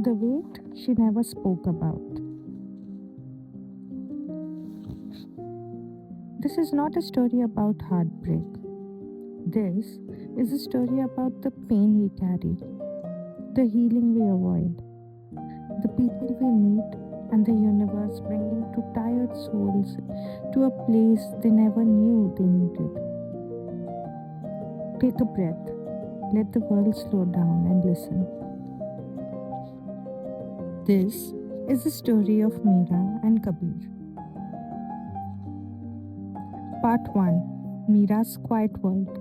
The weight she never spoke about. This is not a story about heartbreak. This is a story about the pain we carry, the healing we avoid, the people we meet, and the universe bringing two tired souls to a place they never knew they needed. Take a breath, let the world slow down and listen. This is the story of Mira and Kabir. Part 1. Mira's Quiet World.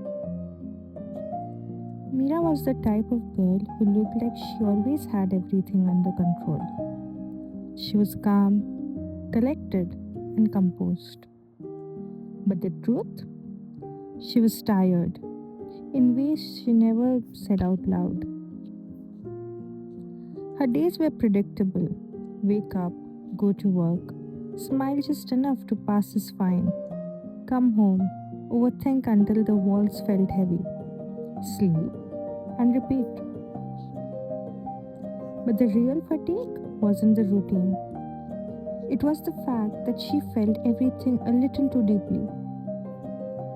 Mira was the type of girl who looked like she always had everything under control. She was calm, collected, and composed. But the truth? She was tired in ways she never said out loud. Her days were predictable: wake up, go to work, smile just enough to pass as fine, come home, overthink until the walls felt heavy, sleep, and repeat. But the real fatigue wasn't the routine. It was the fact that she felt everything a little too deeply.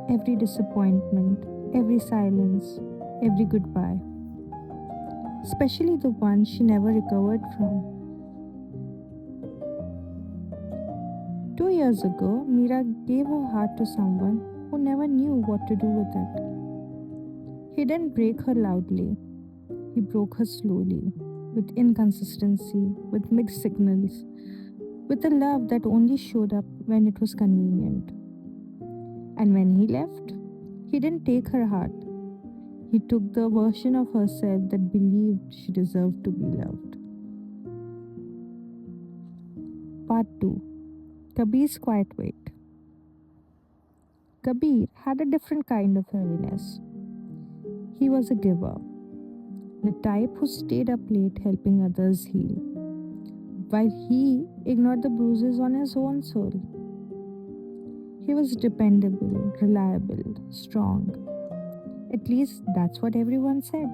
Every disappointment, every silence, every goodbye. Especially the one she never recovered from. 2 years ago, Mira gave her heart to someone who never knew what to do with it. He didn't break her loudly, he broke her slowly, with inconsistency, with mixed signals, with a love that only showed up when it was convenient. And when he left, he didn't take her heart. He took the version of herself that believed she deserved to be loved. Part 2. Kabir's Quiet Weight. Kabir had a different kind of heaviness. He was a giver, the type who stayed up late helping others heal, while he ignored the bruises on his own soul. He was dependable, reliable, strong. At least that's what everyone said.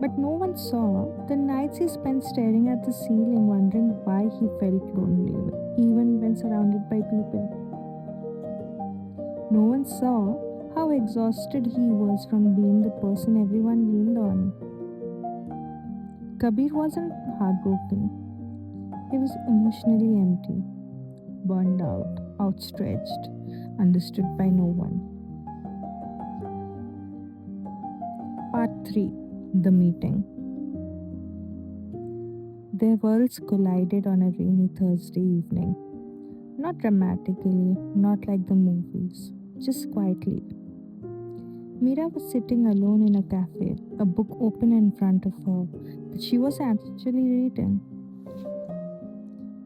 But no one saw the nights he spent staring at the ceiling, wondering why he felt lonely, even when surrounded by people. No one saw how exhausted he was from being the person everyone leaned on. Kabir wasn't heartbroken, he was emotionally empty, burned out, outstretched, understood by no one. Part 3. The Meeting. Their worlds collided on a rainy Thursday evening. Not dramatically, not like the movies, just quietly. Mira was sitting alone in a cafe, a book open in front of her that she was actually reading.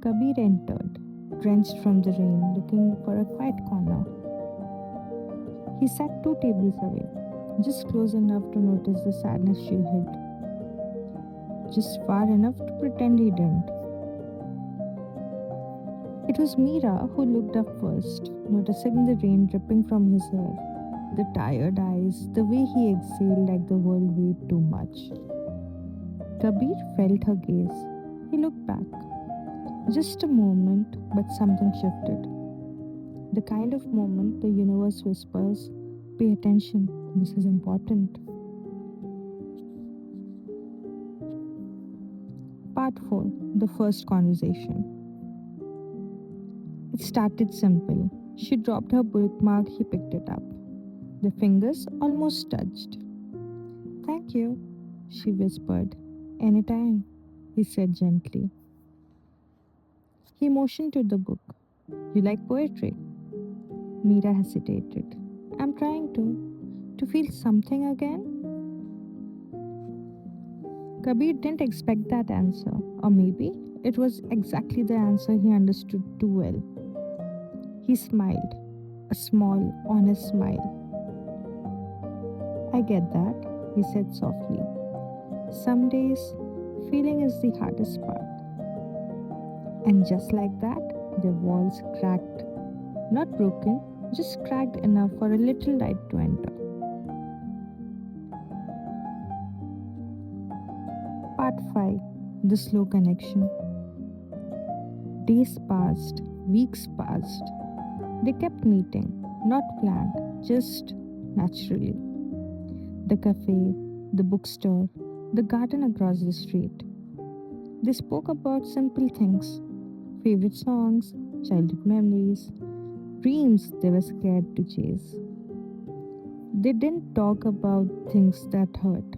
Kabir entered, drenched from the rain, looking for a quiet corner. He sat 2 tables away, just close enough to notice the sadness she hid, just far enough to pretend he didn't. It was Mira who looked up first, noticing the rain dripping from his hair, the tired eyes, the way he exhaled like the world weighed too much. Kabir felt her gaze. He looked back. Just a moment, but something shifted. The kind of moment the universe whispers, pay attention, this is important. Part 4. The First Conversation. It started simple. She dropped her bookmark, he picked it up. The fingers almost touched. Thank you, she whispered. Anytime, he said gently. He motioned to the book. You like poetry? Mira hesitated. I'm trying to feel something again? Kabir didn't expect that answer, or maybe it was exactly the answer he understood too well. He smiled, a small, honest smile. I get that, he said softly. Some days, feeling is the hardest part. And just like that, the walls cracked. Not broken, just cracked enough for a little light to enter. Part 5. The slow connection. Days passed, weeks passed. They kept meeting, not planned, just naturally. The cafe, the bookstore, the garden across the street. They spoke about simple things, favorite songs, childhood memories, dreams they were scared to chase. They didn't talk about things that hurt.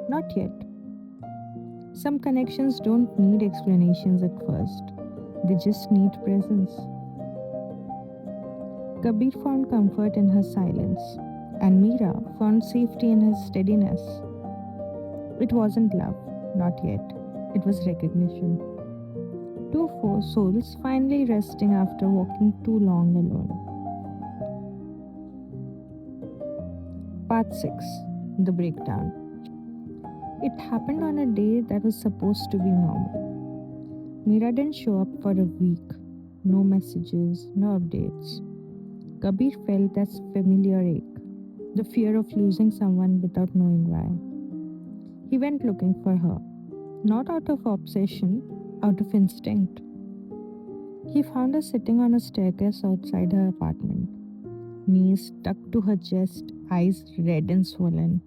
Not yet. Some connections don't need explanations at first, they just need presence. Kabir found comfort in her silence, and Mira found safety in his steadiness. It wasn't love, not yet. It was recognition. Two four souls finally resting after walking too long alone. Part 6. The Breakdown. It happened on a day that was supposed to be normal. Mira didn't show up for a week. No messages, no updates. Kabir felt that familiar ache, the fear of losing someone without knowing why. He went looking for her, not out of obsession, out of instinct. He found her sitting on a staircase outside her apartment, knees stuck to her chest, eyes red and swollen.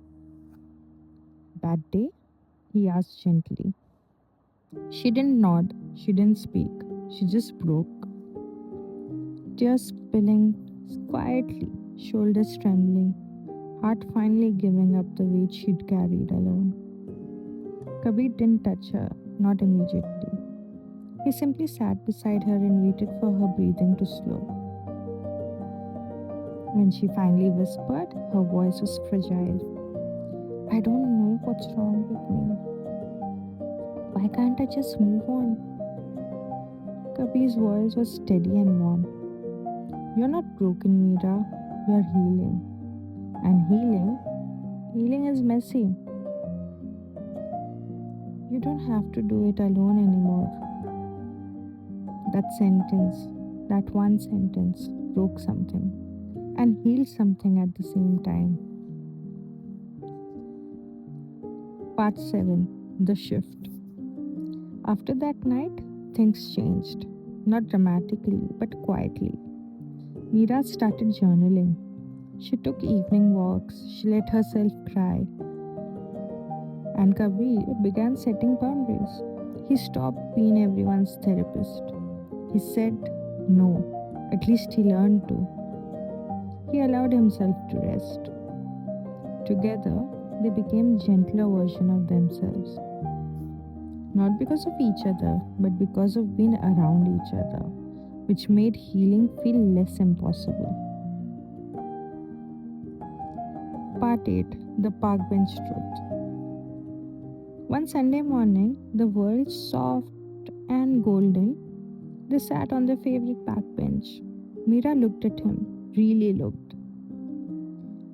That day? He asked gently. She didn't nod, she didn't speak, she just broke. Tears spilling quietly, shoulders trembling, heart finally giving up the weight she'd carried alone. Kabir didn't touch her, not immediately. He simply sat beside her and waited for her breathing to slow. When she finally whispered, her voice was fragile. I don't know what's wrong with me. Why can't I just move on? Kabir's voice was steady and warm. You're not broken, Mira. You're healing. And healing is messy. You don't have to do it alone anymore. That sentence, that one sentence, broke something and healed something at the same time. Part 7. The Shift. After that night, things changed. Not dramatically, but quietly. Mira started journaling. She took evening walks, she let herself cry, and Kabir began setting boundaries. He stopped being everyone's therapist. He said no, at least he learned to. He allowed himself to rest. Together, they became gentler version of themselves. Not because of each other, but because of being around each other, which made healing feel less impossible. Part 8. The Park Bench Truth. One Sunday morning, the world soft and golden, they sat on their favorite park bench. Mira looked at him, really looked.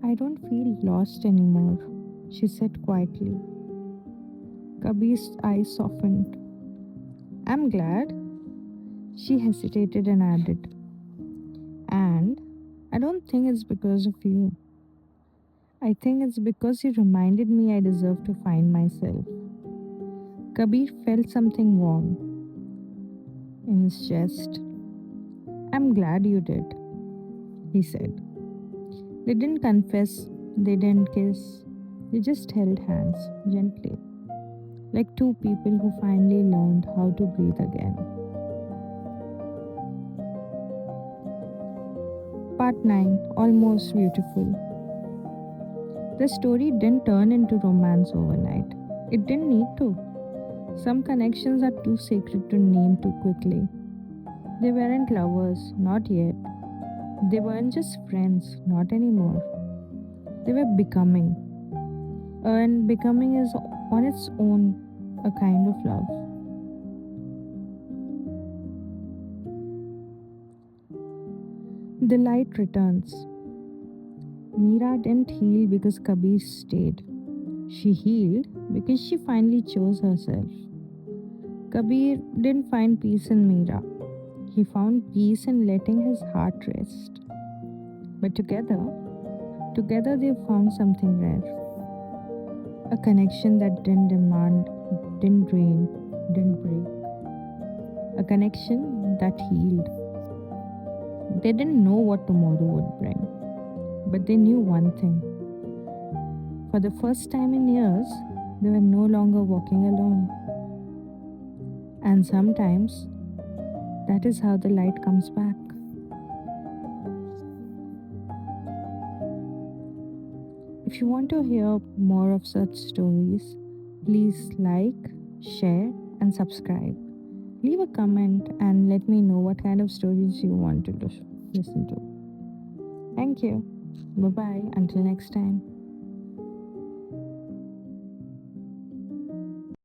I don't feel lost anymore, she said quietly. Kabir's eyes softened. I'm glad. She hesitated and added, and I don't think it's because of you. I think it's because you reminded me I deserve to find myself. Kabir felt something warm in his chest. I'm glad you did, he said. They didn't confess, they didn't kiss, they just held hands gently, like two people who finally learned how to breathe again. Part 9. Almost Beautiful. The story didn't turn into romance overnight. It didn't need to. Some connections are too sacred to name too quickly. They weren't lovers, not yet. They weren't just friends, not anymore. They were becoming. And becoming is on its own a kind of love. The light returns. Mira didn't heal because Kabir stayed. She healed because she finally chose herself. Kabir didn't find peace in Mira. He found peace in letting his heart rest. But together they found something rare. A connection that didn't demand didn't drain, didn't break. A connection that healed. They didn't know what tomorrow would bring, but they knew one thing. For the first time in years, they were no longer walking alone. And sometimes that is how the light comes back. If you want to hear more of such stories, please like, share, and subscribe. Leave a comment and let me know what kind of stories you want to listen to. Thank you. Bye bye. Until next time.